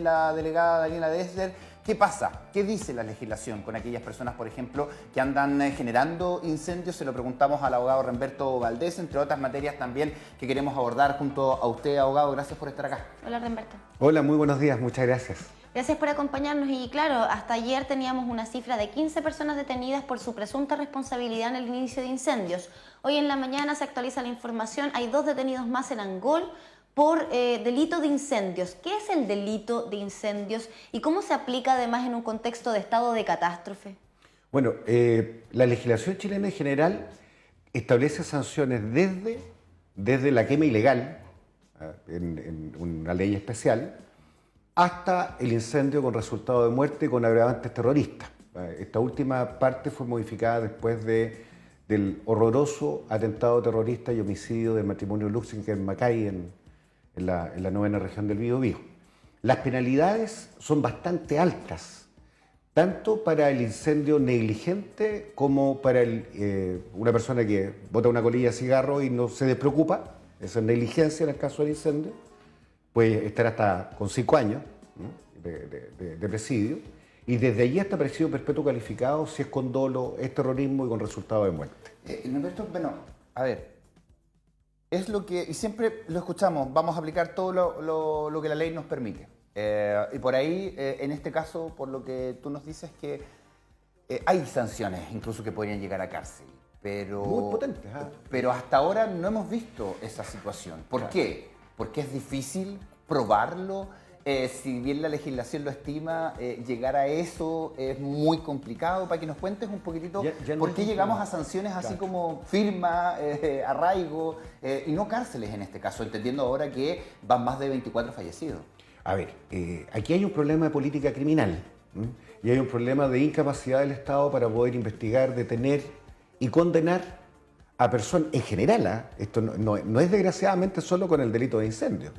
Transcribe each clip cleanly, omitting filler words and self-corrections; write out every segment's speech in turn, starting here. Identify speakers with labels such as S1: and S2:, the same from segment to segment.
S1: la delegada Daniela Dessler. ¿Qué pasa? ¿Qué dice la legislación con aquellas personas, por ejemplo, que andan generando incendios? Se lo preguntamos al abogado Remberto Valdés, entre otras materias también que queremos abordar junto a usted, abogado. Gracias por estar acá.
S2: Hola, Remberto.
S3: Hola, muy buenos días, muchas gracias.
S2: Gracias por acompañarnos y claro, hasta ayer teníamos una cifra de 15 personas detenidas por su presunta responsabilidad en el inicio de incendios. Hoy en la mañana se actualiza la información, hay 2 detenidos más en Angol por delito de incendios. ¿Qué es el delito de incendios y cómo se aplica además en un contexto de estado de catástrofe?
S3: Bueno, la legislación chilena en general establece sanciones desde la quema ilegal, en una ley especial, hasta el incendio con resultado de muerte con agravantes terroristas. Esta última parte fue modificada después del horroroso atentado terrorista y homicidio del matrimonio Luxinger-Macay en la 9ª región del Biobío. Las penalidades son bastante altas, tanto para el incendio negligente como para una persona que bota una colilla de cigarro y no se despreocupa, esa es negligencia en el caso del incendio, puede estar hasta con 5 años, ¿no?, de presidio, y desde allí hasta presidio perpetuo calificado si es con dolo, es terrorismo y con resultado de muerte.
S1: Humberto, bueno, a ver, es lo que, y siempre lo escuchamos, vamos a aplicar todo lo que la ley nos permite. Y por ahí, en este caso, por lo que tú nos dices, que hay sanciones incluso que podrían llegar a cárcel. Pero,
S3: muy potentes.
S1: Pero hasta ahora no hemos visto esa situación. ¿Por qué? Porque es difícil probarlo. Si bien la legislación lo estima, llegar a eso es muy complicado. Para que nos cuentes un poquitito
S3: ya no
S1: por qué llegamos a sanciones
S3: claro,
S1: así como firma, arraigo y no cárceles en este caso, entendiendo ahora que van más de 24 fallecidos.
S3: A ver, aquí hay un problema de política criminal, ¿m? Y hay un problema de incapacidad del Estado para poder investigar, detener y condenar a personas en general. Esto no es desgraciadamente solo con el delito de incendio.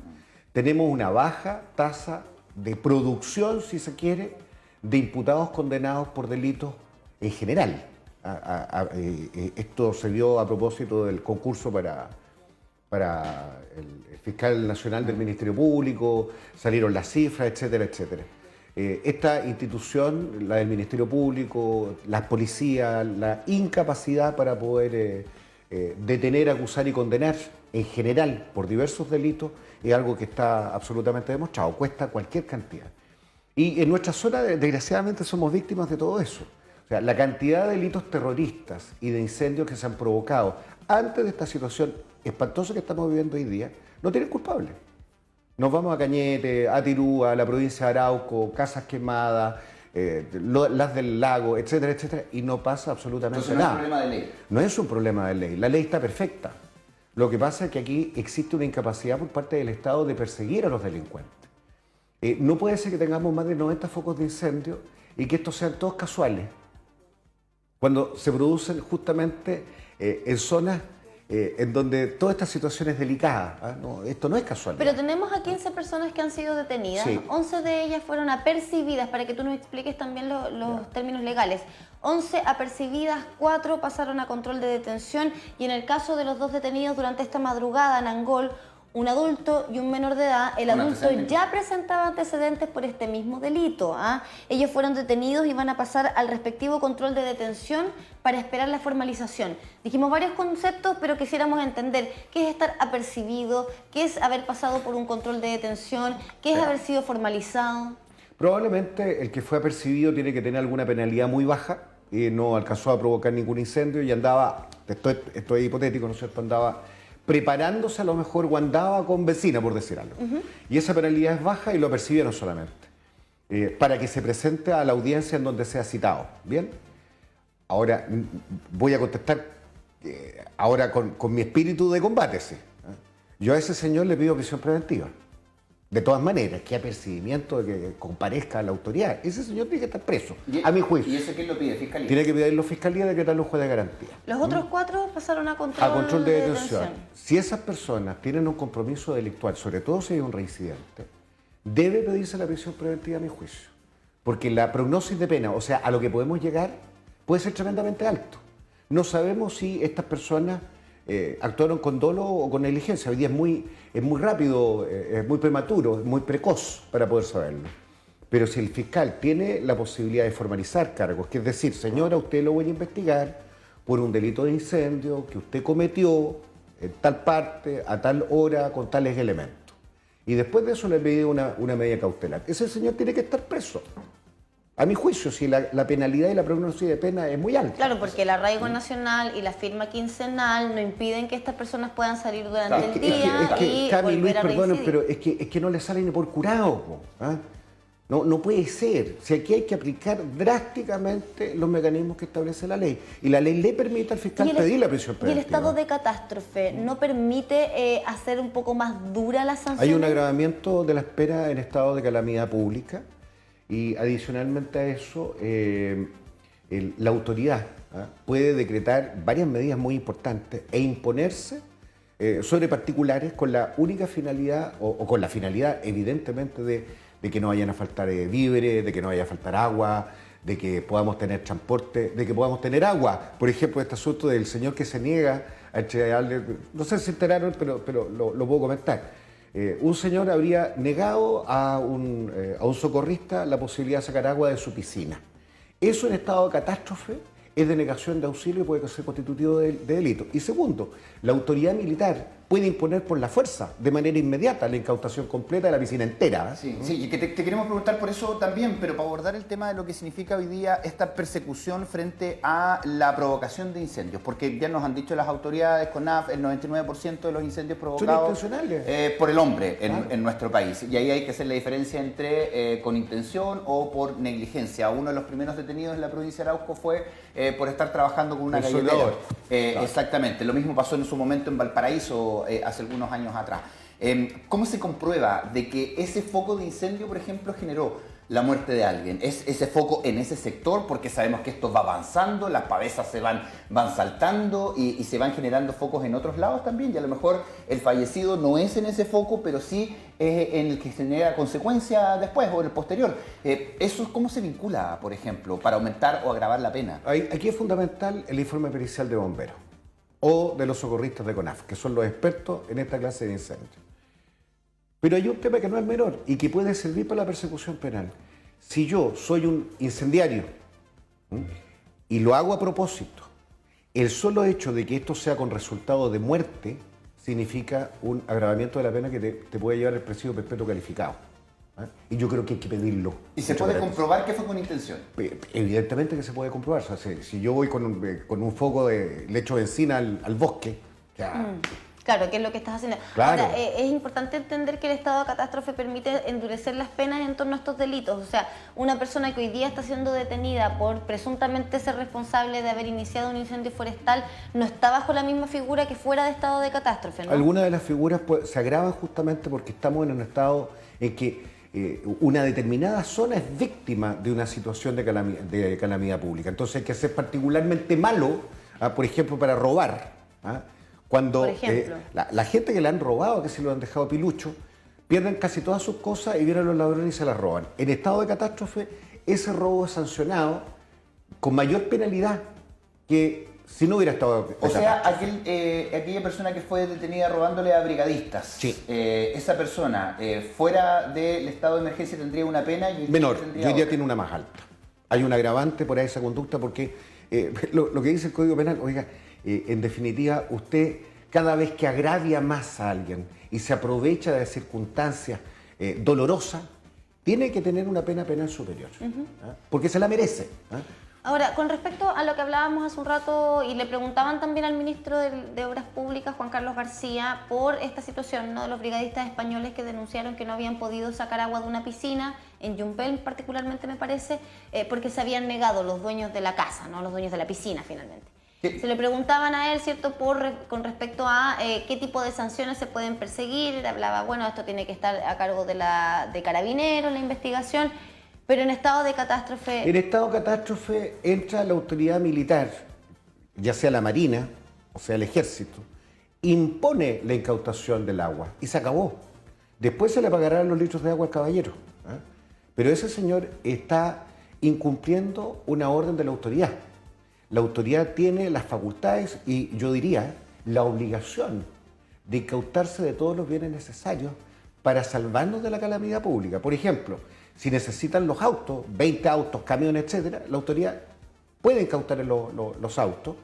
S3: Tenemos una baja tasa de producción, si se quiere, de imputados condenados por delitos en general. Esto se dio a propósito del concurso para el fiscal nacional del Ministerio Público, salieron las cifras, etcétera, etcétera. Esta institución, la del Ministerio Público, las policías, la incapacidad para poder detener, acusar y condenar en general por diversos delitos es algo que está absolutamente demostrado, cuesta cualquier cantidad. Y en nuestra zona, desgraciadamente, somos víctimas de todo eso. O sea, la cantidad de delitos terroristas y de incendios que se han provocado antes de esta situación espantosa que estamos viviendo hoy día, no tienen culpables. Nos vamos a Cañete, a Tirúa, a la provincia de Arauco, casas quemadas, las del lago, etcétera, etcétera, y no pasa absolutamente nada.
S1: No es un problema de ley.
S3: No es un problema de ley, la ley está perfecta. Lo que pasa es que aquí existe una incapacidad por parte del Estado de perseguir a los delincuentes. No puede ser que tengamos más de 90 focos de incendio y que estos sean todos casuales, cuando se producen justamente en zonas en donde toda esta situación es delicada. No, esto no es casual.
S2: Pero tenemos a 15 personas que han sido detenidas,
S3: sí.
S2: 11 de ellas fueron apercibidas, para que tú nos expliques también los términos legales. 11 apercibidas, 4 pasaron a control de detención y en el caso de los 2 detenidos durante esta madrugada en Angol, un adulto y un menor de edad, el adulto ya presentaba antecedentes por este mismo delito. Ellos fueron detenidos y van a pasar al respectivo control de detención para esperar la formalización. Dijimos varios conceptos, pero quisiéramos entender qué es estar apercibido, qué es haber pasado por un control de detención, qué es haber sido formalizado.
S3: Probablemente el que fue apercibido tiene que tener alguna penalidad muy baja y no alcanzó a provocar ningún incendio y andaba, esto es hipotético, ¿no es cierto?, andaba preparándose a lo mejor o andaba con vecina, por decir algo. Y esa penalidad es baja y lo apercibieron solamente, para que se presente a la audiencia en donde sea citado. ¿Bien? Ahora, voy a contestar ahora con mi espíritu de combate. ¿Sí? Yo a ese señor le pido prisión preventiva. De todas maneras, que apercibimiento de que comparezca a la autoridad. Ese señor tiene que estar preso, a mi juicio.
S1: ¿Y eso quién lo pide? ¿Fiscalía?
S3: Tiene que pedirlo Fiscalía, decretarlo juez de garantía.
S2: Los otros 4 pasaron a control
S3: De detención. Si esas personas tienen un compromiso delictual, sobre todo si hay un reincidente, debe pedirse la prisión preventiva a mi juicio. Porque la prognosis de pena, o sea, a lo que podemos llegar, puede ser tremendamente alto. No sabemos si estas personas actuaron con dolo o con negligencia. Hoy día es muy rápido, es muy prematuro, es muy precoz para poder saberlo. Pero si el fiscal tiene la posibilidad de formalizar cargos, que es decir, señora, usted lo voy a investigar por un delito de incendio que usted cometió en tal parte, a tal hora, con tales elementos. Y después de eso le pide una medida cautelar. Ese señor tiene que estar preso. A mi juicio, si la penalidad y la prognosis de pena es muy alta.
S2: Claro, porque el arraigo nacional y la firma quincenal no impiden que estas personas puedan salir durante el día y
S3: Cami, Luis,
S2: volver a
S3: perdonen,
S2: reincidir.
S3: pero es que no le sale ni por curado. Po, ¿ah? No puede ser. Si aquí hay que aplicar drásticamente los mecanismos que establece la ley. Y la ley le permite al fiscal pedir la prisión
S2: ¿Y el
S3: preventiva.
S2: estado de catástrofe no permite hacer un poco más dura la sanción?
S3: Hay un agravamiento de la espera en estado de calamidad pública y adicionalmente a eso la autoridad puede decretar varias medidas muy importantes e imponerse sobre particulares con la única finalidad o con la finalidad evidentemente de que no vayan a faltar víveres, de que no vaya a faltar agua, de que podamos tener transporte, de que podamos tener agua. Por ejemplo, este asunto del señor que se niega a entregarle, no sé si se enteraron, pero lo puedo comentar. Un señor habría negado a un socorrista la posibilidad de sacar agua de su piscina. Eso en estado de catástrofe es denegación de auxilio y puede ser constitutivo de delito. Y segundo, la autoridad militar puede imponer por la fuerza, de manera inmediata, la incautación completa de la piscina entera.
S1: Sí, y que te queremos preguntar por eso también, pero para abordar el tema de lo que significa hoy día esta persecución frente a la provocación de incendios, porque ya nos han dicho las autoridades, CONAF, el 99% de los incendios provocados
S3: son intencionales
S1: por el hombre
S3: claro.
S1: en nuestro país. Y ahí hay que hacer la diferencia entre con intención o por negligencia. Uno de los primeros detenidos en la provincia de Arauco fue por estar trabajando con una galletera.
S3: Claro.
S1: Exactamente, lo mismo pasó en su momento en Valparaíso hace algunos años atrás. ¿Cómo se comprueba de que ese foco de incendio, por ejemplo, generó la muerte de alguien? ¿Es ese foco en ese sector? Porque sabemos que esto va avanzando, las pavesas se van saltando y se van generando focos en otros lados también. Y a lo mejor el fallecido no es en ese foco, pero sí en el que genera consecuencia después o en el posterior. ¿Eso cómo se vincula, por ejemplo, para aumentar o agravar la pena?
S3: Aquí es fundamental el informe pericial de bomberos o de los socorristas de CONAF, que son los expertos en esta clase de incendios. Pero hay un tema que no es menor y que puede servir para la persecución penal. Si yo soy un incendiario y lo hago a propósito, el solo hecho de que esto sea con resultado de muerte significa un agravamiento de la pena que te puede llevar al presidio perpetuo calificado. Y yo creo que hay que pedirlo.
S1: ¿Y se puede comprobar que fue con intención?
S3: Evidentemente que se puede comprobar. O sea, si yo voy con un foco le echo benzina al bosque, ya...
S2: Claro, que es lo que estás haciendo.
S3: Claro.
S2: Ahora, es importante entender que el estado de catástrofe permite endurecer las penas en torno a estos delitos. O sea, una persona que hoy día está siendo detenida por presuntamente ser responsable de haber iniciado un incendio forestal no está bajo la misma figura que fuera de estado de catástrofe, ¿no?
S3: Algunas de las figuras se agravan justamente porque estamos en un estado en que una determinada zona es víctima de una situación de calamidad pública. Entonces hay que ser particularmente malo, por ejemplo, para robar. Cuando
S2: Por ejemplo.
S3: la gente que le han robado, que se lo han dejado pilucho, pierden casi todas sus cosas y vienen los ladrones y se las roban. En estado de catástrofe, ese robo es sancionado con mayor penalidad que si no hubiera estado...
S1: O sea, aquella persona que fue detenida robándole a brigadistas,
S3: sí.
S1: Esa persona fuera del estado de emergencia tendría una pena y
S3: menor,
S1: tendría
S3: y hoy día
S1: otra.
S3: tiene una más alta. Hay un agravante por esa conducta porque lo que dice el Código Penal, oiga, en definitiva, usted cada vez que agravia más a alguien y se aprovecha de circunstancias dolorosas, tiene que tener una pena penal superior, porque se la merece.
S2: Ahora, con respecto a lo que hablábamos hace un rato y le preguntaban también al ministro de Obras Públicas, Juan Carlos García, por esta situación, ¿no?, de los brigadistas españoles que denunciaron que no habían podido sacar agua de una piscina, en Yumpel particularmente me parece, porque se habían negado los dueños de la casa, ¿no?, los dueños de la piscina finalmente.
S1: ¿Qué?
S2: Se le preguntaban a él, ¿cierto?, con respecto a qué tipo de sanciones se pueden perseguir. Él hablaba, bueno, esto tiene que estar a cargo de Carabineros, la investigación, pero en estado de catástrofe...
S3: En estado de catástrofe entra la autoridad militar, ya sea la Marina o sea el Ejército, impone la incautación del agua y se acabó. Después se le pagarán los litros de agua al caballero. Pero ese señor está incumpliendo una orden de la autoridad. La autoridad tiene las facultades y yo diría la obligación de incautarse de todos los bienes necesarios para salvarnos de la calamidad pública. Por ejemplo, si necesitan los autos, 20 autos, camiones, etcétera, la autoridad puede incautar los autos,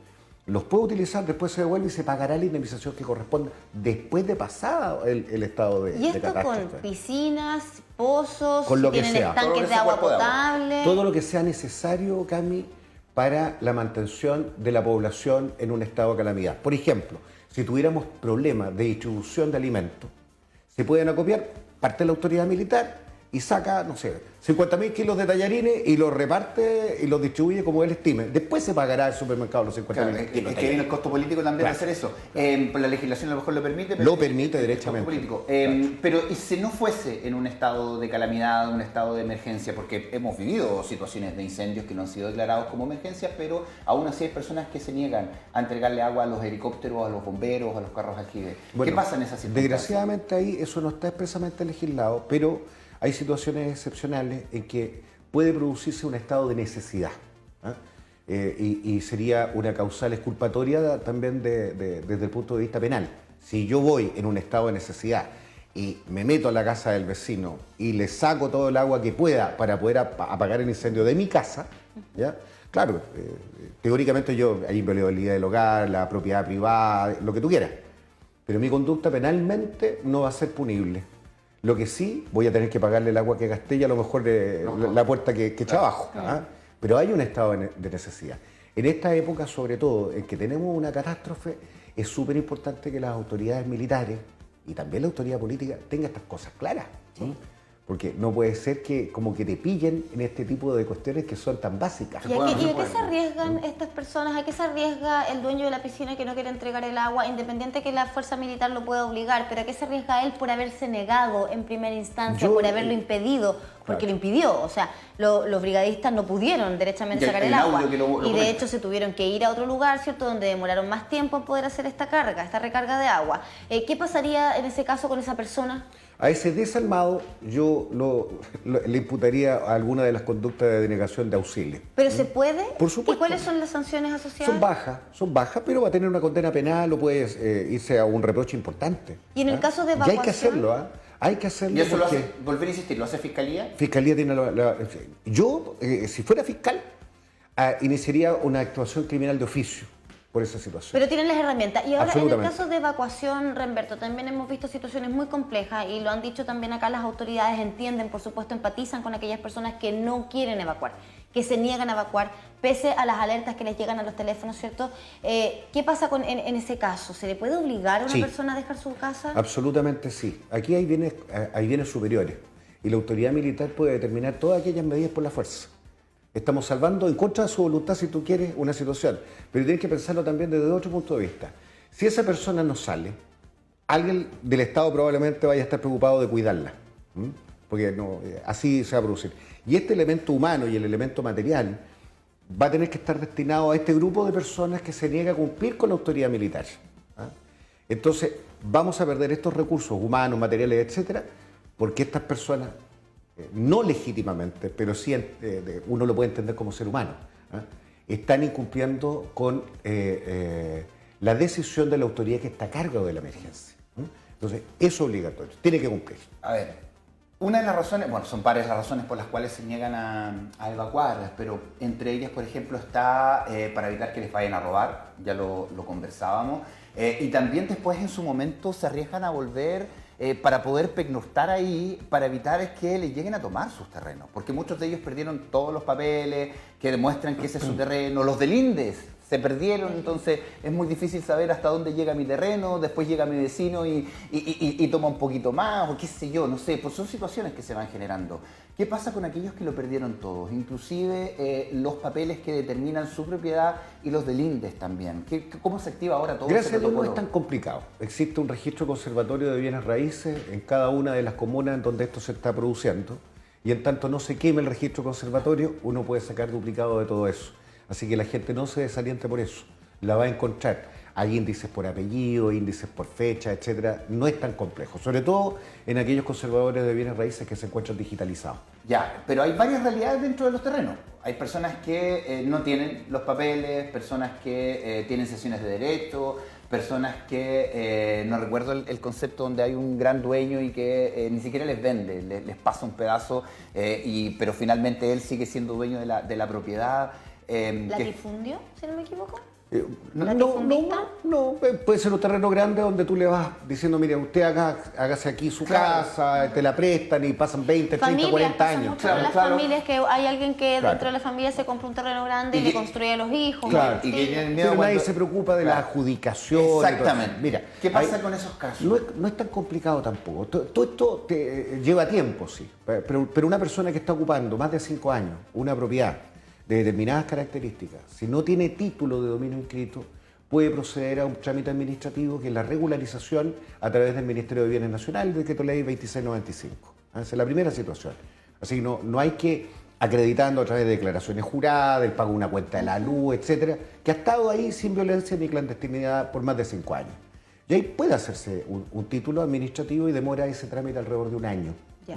S3: los puede utilizar, después se devuelve y se pagará la indemnización que corresponda después de pasado el estado de
S2: ¿Y esto
S3: catástrofe.
S2: con piscinas, pozos,
S3: Con lo
S2: si
S3: que
S2: tienen
S3: sea.
S2: estanques de agua potable?
S3: Todo lo que sea necesario, Cami, para la mantención de la población en un estado de calamidad. Por ejemplo, si tuviéramos problemas de distribución de alimentos, se pueden acopiar parte de la autoridad militar y saca, no sé, 50.000 kilos de tallarines y los reparte y los distribuye como él estime. Después se pagará el supermercado los 50.000
S1: Claro,
S3: kilos.
S1: es que viene el costo político también de hacer eso. La legislación a lo mejor lo permite.
S3: Lo permite
S1: el
S3: derechamente.
S1: costo político. Pero ¿y si no fuese en un estado de calamidad, un estado de emergencia? Porque hemos vivido situaciones de incendios que no han sido declarados como emergencias, pero aún así hay personas que se niegan a entregarle agua a los helicópteros, a los bomberos, a los carros aljibe. ¿Qué pasa en esas circunstancias?
S3: Desgraciadamente ahí eso no está expresamente legislado, pero hay situaciones excepcionales en que puede producirse un estado de necesidad. ¿Ah? Y sería una causal exculpatoria también desde el punto de vista penal. Si yo voy en un estado de necesidad y me meto a la casa del vecino y le saco todo el agua que pueda para poder apagar el incendio de mi casa, ¿ya? Claro, teóricamente yo hay inviolabilidad del hogar, la propiedad privada, lo que tú quieras, pero mi conducta penalmente no va a ser punible. Lo que sí, voy a tener que pagarle el agua que gasté y a lo mejor la puerta que echa abajo. ¿Ah? Pero hay un estado de necesidad. En esta época, sobre todo, en que tenemos una catástrofe, es súper importante que las autoridades militares y también la autoridad política tengan estas cosas claras. ¿Sí? Porque no puede ser que como que te pillen en este tipo de cuestiones que son tan básicas.
S2: ¿Y a qué se arriesgan estas personas? ¿A qué se arriesga el dueño de la piscina que no quiere entregar el agua, independiente que la fuerza militar lo pueda obligar? ¿Pero a qué se arriesga él por haberse negado en primera instancia, por haberlo impedido? Porque lo impidió. O sea, los brigadistas no pudieron derechamente sacar el agua. Y de hecho se tuvieron que ir a otro lugar, ¿cierto?, donde demoraron más tiempo en poder hacer esta carga, esta recarga de agua. ¿Qué pasaría en ese caso con esa persona?
S3: A ese desalmado yo le imputaría a alguna de las conductas de denegación de auxilio.
S2: ¿Pero se puede?
S3: Por supuesto.
S2: ¿Y cuáles son las sanciones asociadas?
S3: Son bajas, pero va a tener una condena penal o puede irse a un reproche importante.
S2: ¿Y en el caso de
S3: Y
S2: evacuación?
S3: hay que hacerlo, ¿ah? Hay que hacerlo.
S1: ¿Y eso
S3: porque
S1: lo hace, volver a insistir, lo hace Fiscalía?
S3: Fiscalía tiene yo, si fuera fiscal, iniciaría una actuación criminal de oficio por esa situación.
S2: Pero tienen las herramientas. Y ahora, en el caso de evacuación, Remberto, también hemos visto situaciones muy complejas y lo han dicho también acá las autoridades, entienden, por supuesto, empatizan con aquellas personas que no quieren evacuar, que se niegan a evacuar, pese a las alertas que les llegan a los teléfonos, ¿cierto? ¿Qué pasa en ese caso? ¿Se le puede obligar a una persona a dejar su casa?
S3: Absolutamente sí. Aquí hay bienes superiores y la autoridad militar puede determinar todas aquellas medidas por la fuerza. Estamos salvando en contra de su voluntad, si tú quieres, una situación. Pero tienes que pensarlo también desde otro punto de vista. Si esa persona no sale, alguien del Estado probablemente vaya a estar preocupado de cuidarla. Porque así se va a producir. Y este elemento humano y el elemento material va a tener que estar destinado a este grupo de personas que se niega a cumplir con la autoridad militar. Entonces, vamos a perder estos recursos humanos, materiales, etcétera, porque estas personas, no legítimamente, pero sí uno lo puede entender como ser humano, están incumpliendo con la decisión de la autoridad que está a cargo de la emergencia. Entonces, es obligatorio, tiene que cumplir.
S1: A ver, una de las razones, bueno, son varias las razones por las cuales se niegan a evacuarlas, pero entre ellas, por ejemplo, está para evitar que les vayan a robar, ya lo conversábamos, y también después en su momento se arriesgan a volver para poder pernoctar ahí, para evitar que les lleguen a tomar sus terrenos, porque muchos de ellos perdieron todos los papeles que demuestran que ese es su terreno, los del INDES se perdieron, entonces es muy difícil saber hasta dónde llega mi terreno, después llega mi vecino y toma un poquito más, o qué sé yo, no sé, pues son situaciones que se van generando. ¿Qué pasa con aquellos que lo perdieron todos? Inclusive los papeles que determinan su propiedad y los del INDES también. ¿Cómo se activa ahora todo
S3: Gracias
S1: ese
S3: a Dios no
S1: protocolo?
S3: es tan complicado. Existe un registro conservatorio de bienes raíces en cada una de las comunas en donde esto se está produciendo, y en tanto no se queme el registro conservatorio, uno puede sacar duplicado de todo eso. Así que la gente no se desaliente por eso, la va a encontrar. Hay índices por apellido, índices por fecha, etcétera. No es tan complejo, sobre todo en aquellos conservadores de bienes raíces que se encuentran digitalizados.
S1: Ya, pero hay varias realidades dentro de los terrenos. Hay personas que no tienen los papeles, personas que tienen sesiones de derecho, personas que, no recuerdo el concepto, donde hay un gran dueño y que ni siquiera les vende, les pasa un pedazo, pero finalmente él sigue siendo dueño de la propiedad.
S2: ¿Latifundio, si no me equivoco?
S3: No, puede ser un terreno grande donde tú le vas diciendo, mire, usted hágase aquí su casa, te la prestan y pasan 20, 30, 40 años.
S2: Mucho en las familias que hay alguien que dentro de la familia se compra un terreno grande y le construye a los hijos.
S3: Claro,
S1: y que tienen miedo
S3: pero nadie se preocupa de la adjudicación.
S1: Exactamente.
S3: Mira,
S1: ¿Qué pasa con esos casos?
S3: No es tan complicado tampoco. Todo esto lleva tiempo, sí. Pero una persona que está ocupando más de 5 años una propiedad de determinadas características, si no tiene título de dominio inscrito, puede proceder a un trámite administrativo que es la regularización a través del Ministerio de Bienes Nacionales, Decreto Ley 2695. Esa es la primera situación. Así que no hay que acreditando a través de declaraciones juradas, el pago de una cuenta de la luz, etcétera, que ha estado ahí sin violencia ni clandestinidad por más de 5 años. Y ahí puede hacerse un título administrativo y demora ese trámite alrededor de un año.
S2: Ya.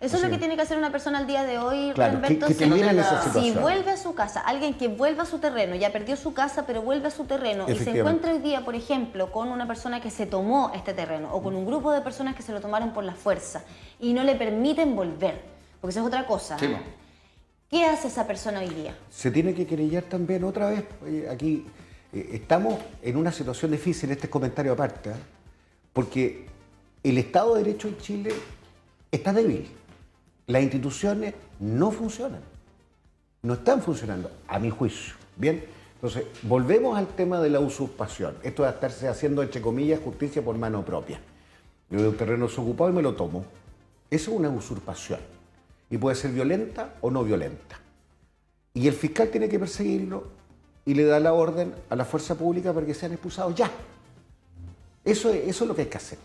S2: Eso es lo que tiene que hacer una persona al día de hoy,
S3: claro,
S2: Humberto,
S3: que tuviera esa situación.
S2: si vuelve a su casa, alguien que vuelva a su terreno, ya perdió su casa, pero vuelve a su terreno y se encuentra hoy día, por ejemplo, con una persona que se tomó este terreno o con un grupo de personas que se lo tomaron por la fuerza y no le permiten volver, porque eso es otra cosa.
S1: Sí.
S2: ¿Qué hace esa persona hoy día?
S3: Se tiene que querellar también otra vez. Aquí estamos en una situación difícil, este es comentario aparte, porque el Estado de Derecho en Chile está débil. Las instituciones no funcionan, no están funcionando, a mi juicio. Bien, entonces volvemos al tema de la usurpación. Esto de estarse haciendo, entre comillas, justicia por mano propia. Yo de un terreno desocupado y me lo tomo. Eso es una usurpación y puede ser violenta o no violenta. Y el fiscal tiene que perseguirlo y le da la orden a la fuerza pública para que sean expulsados ya. Eso es lo que hay que hacer.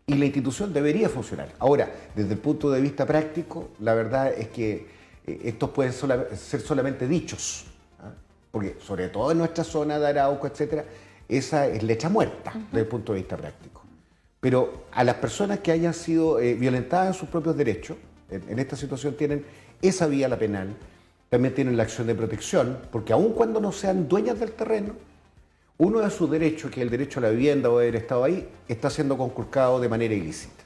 S3: Y la institución debería funcionar. Ahora, desde el punto de vista práctico, la verdad es que estos pueden ser solamente dichos, ¿ah? Porque sobre todo en nuestra zona de Arauco, etcétera, esa es letra muerta desde el punto de vista práctico. Pero a las personas que hayan sido violentadas en sus propios derechos, en esta situación tienen esa vía la penal, también tienen la acción de protección, porque aun cuando no sean dueñas del terreno, uno de sus derechos, que es el derecho a la vivienda o haber estado ahí, está siendo conculcado de manera ilícita.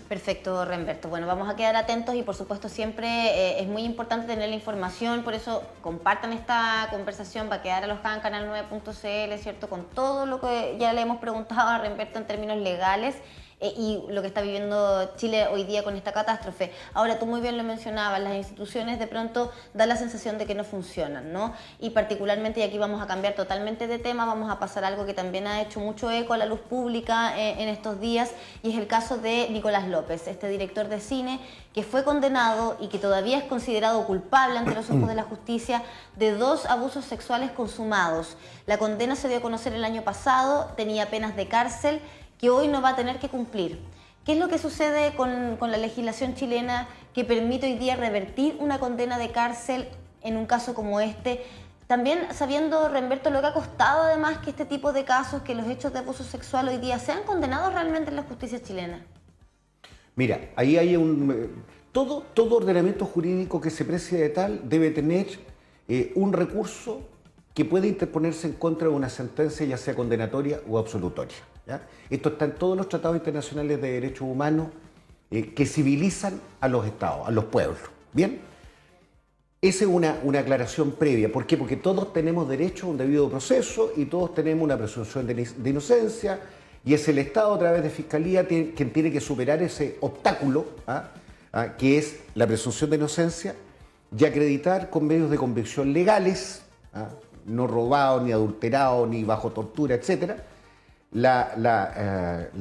S2: Perfecto, Remberto. Bueno, vamos a quedar atentos y por supuesto siempre es muy importante tener la información, por eso compartan esta conversación, va a quedar alojada en canal9.cl, ¿cierto? Con todo lo que ya le hemos preguntado a Remberto en términos legales y lo que está viviendo Chile hoy día con esta catástrofe. Ahora, tú muy bien lo mencionabas, las instituciones de pronto dan la sensación de que no funcionan, ¿no? Y particularmente, y aquí vamos a cambiar totalmente de tema, vamos a pasar a algo que también ha hecho mucho eco a la luz pública en estos días, y es el caso de Nicolás López, este director de cine que fue condenado y que todavía es considerado culpable ante los ojos de la justicia de 2 abusos sexuales consumados. La condena se dio a conocer el año pasado, tenía penas de cárcel que hoy no va a tener que cumplir. ¿Qué es lo que sucede con la legislación chilena que permite hoy día revertir una condena de cárcel en un caso como este? También sabiendo, Remberto, lo que ha costado además que este tipo de casos, que los hechos de abuso sexual hoy día sean condenados realmente en la justicia chilena.
S3: Mira, ahí hay todo ordenamiento jurídico que se precie de tal debe tener un recurso que puede interponerse en contra de una sentencia, ya sea condenatoria o absolutoria. ¿Ya? Esto está en todos los tratados internacionales de derechos humanos que civilizan a los estados, a los pueblos. ¿Bien? Esa es una aclaración previa. ¿Por qué? Porque todos tenemos derecho a un debido proceso y todos tenemos una presunción de inocencia, y es el Estado a través de Fiscalía quien tiene que superar ese obstáculo, que es la presunción de inocencia, y acreditar con medios de convicción legales, no robados, ni adulterados, ni bajo tortura, etcétera, la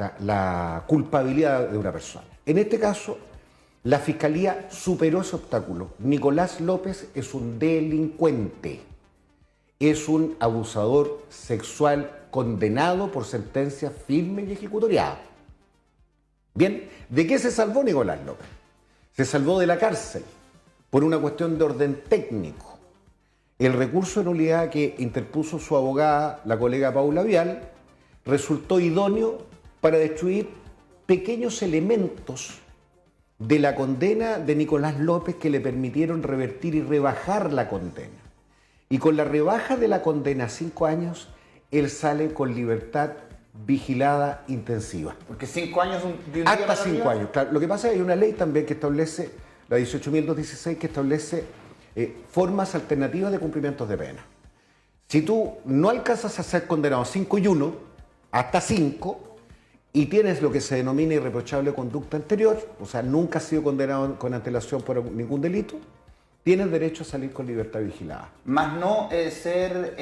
S3: culpabilidad de una persona. En este caso, la Fiscalía superó ese obstáculo. Nicolás López es un delincuente, es un abusador sexual condenado por sentencia firme y ejecutoriada. Bien, ¿de qué se salvó Nicolás López? Se salvó de la cárcel por una cuestión de orden técnico. El recurso de nulidad que interpuso su abogada, la colega Paula Vial, resultó idóneo para destruir pequeños elementos de la condena de Nicolás López que le permitieron revertir y rebajar la condena. Y con la rebaja de la condena a 5 años, él sale con libertad vigilada intensiva.
S1: Porque 5 años de un día
S3: Hasta
S1: para
S3: 5
S1: arriba.
S3: años. Claro, lo que pasa es que hay una ley también que establece, la 18.216, que establece formas alternativas de cumplimientos de pena. Si tú no alcanzas a ser condenado 5 y 1, hasta 5, y tienes lo que se denomina irreprochable conducta anterior, o sea, nunca has sido condenado con antelación por ningún delito, tienes derecho a salir con libertad vigilada.
S1: Más no ser,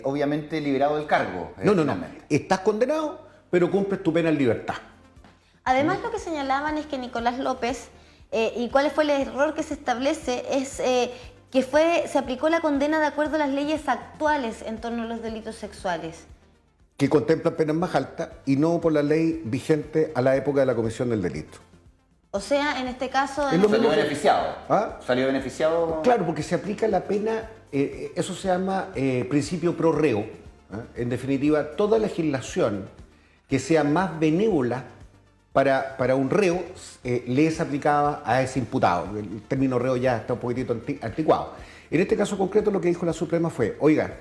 S1: obviamente, liberado del cargo.
S3: No.
S1: finalmente.
S3: Estás condenado, pero cumples tu pena en libertad.
S2: Además, lo que señalaban es que Nicolás López, y cuál fue el error que se establece, es que se aplicó la condena de acuerdo a las leyes actuales en torno a los delitos sexuales.
S3: Que contemplan penas más altas y no por la ley vigente a la época de la comisión del delito.
S2: O sea, en este caso...
S3: Es lo
S1: Salió
S3: mismo que-
S1: beneficiado.
S3: ¿Ah?
S1: Salió beneficiado.
S3: Claro, porque se aplica la pena, eso se llama principio pro reo. En definitiva, toda legislación que sea más benévola para un reo le es aplicada a ese imputado. El término reo ya está un poquitito anticuado. En este caso concreto lo que dijo la Suprema fue, oiga,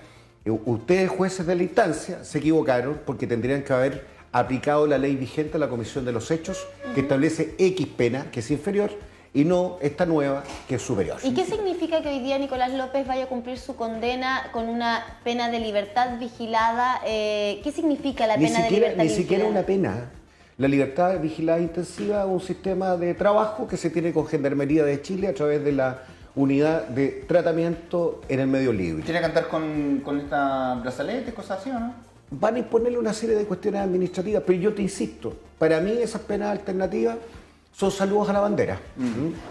S3: ustedes jueces de la instancia se equivocaron porque tendrían que haber aplicado la ley vigente a la comisión de los hechos que establece X pena, que es inferior, y no esta nueva, que es superior.
S2: ¿Y qué significa que hoy día Nicolás López vaya a cumplir su condena con una pena de libertad vigilada? ¿Qué significa la pena de libertad
S3: Ni siquiera
S2: vigilada?
S3: una pena. La libertad vigilada intensiva es un sistema de trabajo que se tiene con Gendarmería de Chile a través de la unidad de tratamiento en el medio libre.
S1: ¿Tiene que andar con esta brazalete, cosas así o no?
S3: Van a imponerle una serie de cuestiones administrativas, pero yo te insisto, para mí esas penas alternativas son saludos a la bandera.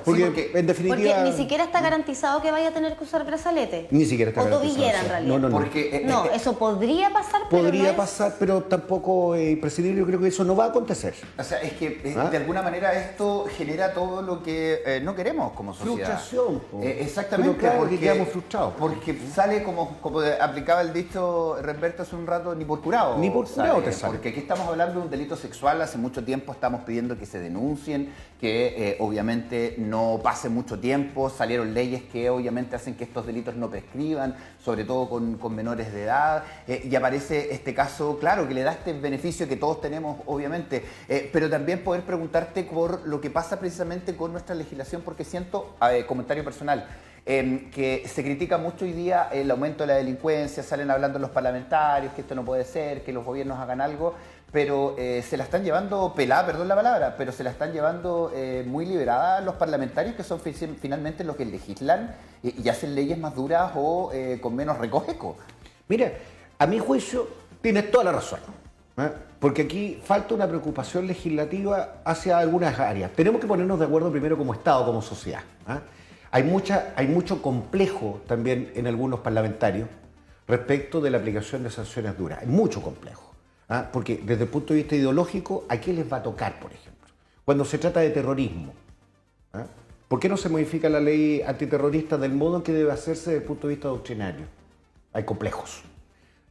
S3: Porque,
S1: Sí, porque-
S3: en definitiva...
S2: Porque ni siquiera está garantizado que vaya a tener que usar brazalete.
S3: Ni siquiera está
S2: o
S3: garantizado
S2: tobillera, en
S3: eso.
S2: realidad.
S3: No.
S1: Porque,
S2: No, eso podría pasar, pero
S3: Podría
S2: no es-
S3: pasar, pero tampoco es imprescindible. Yo creo que eso no va a acontecer.
S1: O sea, es que
S3: ¿Ah?
S1: de alguna manera esto genera todo lo que no queremos como sociedad.
S3: Frustración, po.
S1: Exactamente.
S3: Pero claro que quedamos frustrados, po.
S1: Porque sale como aplicaba el dicho Remberto hace un rato, ni por curado.
S3: Ni por curado te sale.
S1: Porque aquí estamos hablando de un delito sexual, hace mucho tiempo estamos pidiendo que se denuncien, que obviamente no pase mucho tiempo, salieron leyes que obviamente hacen que estos delitos no prescriban, sobre todo con menores de edad, y aparece este caso, claro, que le da este beneficio que todos tenemos, obviamente, pero también poder preguntarte por lo que pasa precisamente con nuestra legislación, porque siento, comentario personal, que se critica mucho hoy día el aumento de la delincuencia, salen hablando los parlamentarios que esto no puede ser, que los gobiernos hagan algo, pero se la están llevando pelada, perdón la palabra, pero se la están llevando muy liberada los parlamentarios, que son finalmente los que legislan y hacen leyes más duras o con menos recogeco.
S3: Mira, a mi juicio tienes toda la razón. Porque aquí falta una preocupación legislativa hacia algunas áreas. Tenemos que ponernos de acuerdo primero como Estado, como sociedad. Hay mucho complejo también en algunos parlamentarios respecto de la aplicación de sanciones duras. Hay mucho complejo. Porque desde el punto de vista ideológico, ¿a qué les va a tocar, por ejemplo? Cuando se trata de terrorismo. ¿Por qué no se modifica la ley antiterrorista del modo en que debe hacerse desde el punto de vista doctrinario? Hay complejos.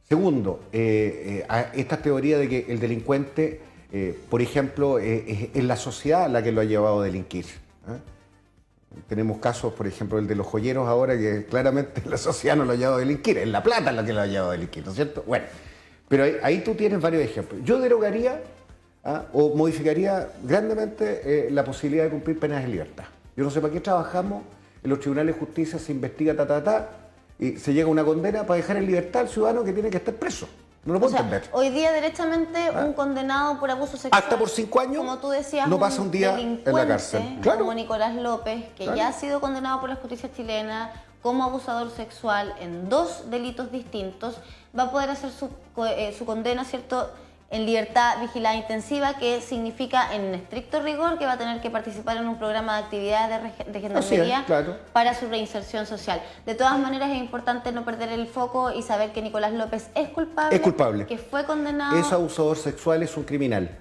S3: Segundo, esta teoría de que el delincuente, por ejemplo, es la sociedad la que lo ha llevado a delinquir. Tenemos casos, por ejemplo, el de los joyeros ahora, que claramente la sociedad no lo ha llevado a delinquir, es la plata la que lo ha llevado a delinquir, ¿no es cierto? Bueno, pero ahí tú tienes varios ejemplos. Yo derogaría o modificaría grandemente la posibilidad de cumplir penas de libertad. Yo no sé para qué trabajamos en los tribunales de justicia, se investiga y se llega a una condena para dejar en libertad al ciudadano que tiene que estar preso. No lo
S2: O
S3: puedo
S2: sea,
S3: entender.
S2: hoy día derechamente un condenado por abuso sexual,
S3: Hasta por 5 años,
S2: como tú decías,
S3: no pasa un día en la
S2: delincuente,
S3: cárcel. Claro.
S2: como Nicolás López, que
S3: Claro.
S2: ya ha sido condenado por la justicia chilena como abusador sexual en 2 delitos distintos, va a poder hacer su condena, ¿cierto?, en libertad vigilada intensiva, que significa en estricto rigor que va a tener que participar en un programa de actividades de gendarmería
S3: claro.
S2: para su reinserción social. De todas maneras, es importante no perder el foco y saber que Nicolás López es culpable.
S3: Es culpable.
S2: Que fue condenado.
S3: Es abusador sexual, es un criminal.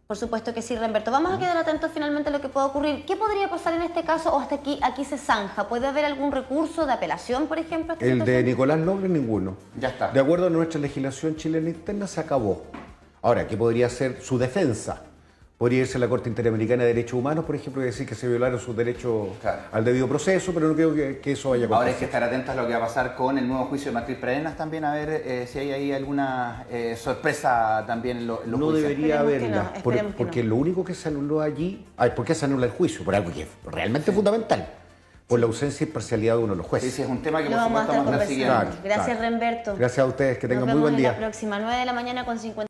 S2: Por supuesto que sí, Remberto. Vamos a quedar atentos finalmente a lo que pueda ocurrir. ¿Qué podría pasar en este caso o hasta aquí se zanja? ¿Puede haber algún recurso de apelación, por ejemplo? a esta
S3: El de
S2: situación?
S3: Nicolás López, ninguno.
S1: Ya está.
S3: De acuerdo a nuestra legislación chilena interna, se acabó. Ahora, ¿qué podría ser su defensa? Podría irse a la Corte Interamericana de Derechos Humanos, por ejemplo, y decir que se violaron sus derechos
S1: Claro.
S3: al debido proceso, pero no creo que eso vaya a
S1: Ahora hay
S3: acontecer.
S1: que estar atentos a lo que va a pasar con el nuevo juicio de Beatriz Pradenas también, a ver si hay ahí alguna sorpresa también en los
S3: No
S1: juicios.
S3: debería
S2: Esperemos que
S3: haberla,
S2: no, esperemos que
S3: porque
S2: no.
S3: lo único que se anuló allí, ¿por qué se anula el juicio? Por algo que es realmente fundamental, por la ausencia y parcialidad de uno de los
S1: Sí,
S3: jueces.
S1: sí, es un tema que
S2: Lo
S1: por
S2: vamos a
S1: supuesto
S2: estar
S1: vamos a estar
S2: conversando.
S1: siguiendo.
S3: Claro,
S2: Gracias,
S3: claro.
S2: Remberto.
S3: Gracias a ustedes, que tengan
S2: Nos
S3: muy
S2: vemos
S3: buen
S2: en
S3: día.
S2: la próxima, 9 de la mañana con 50.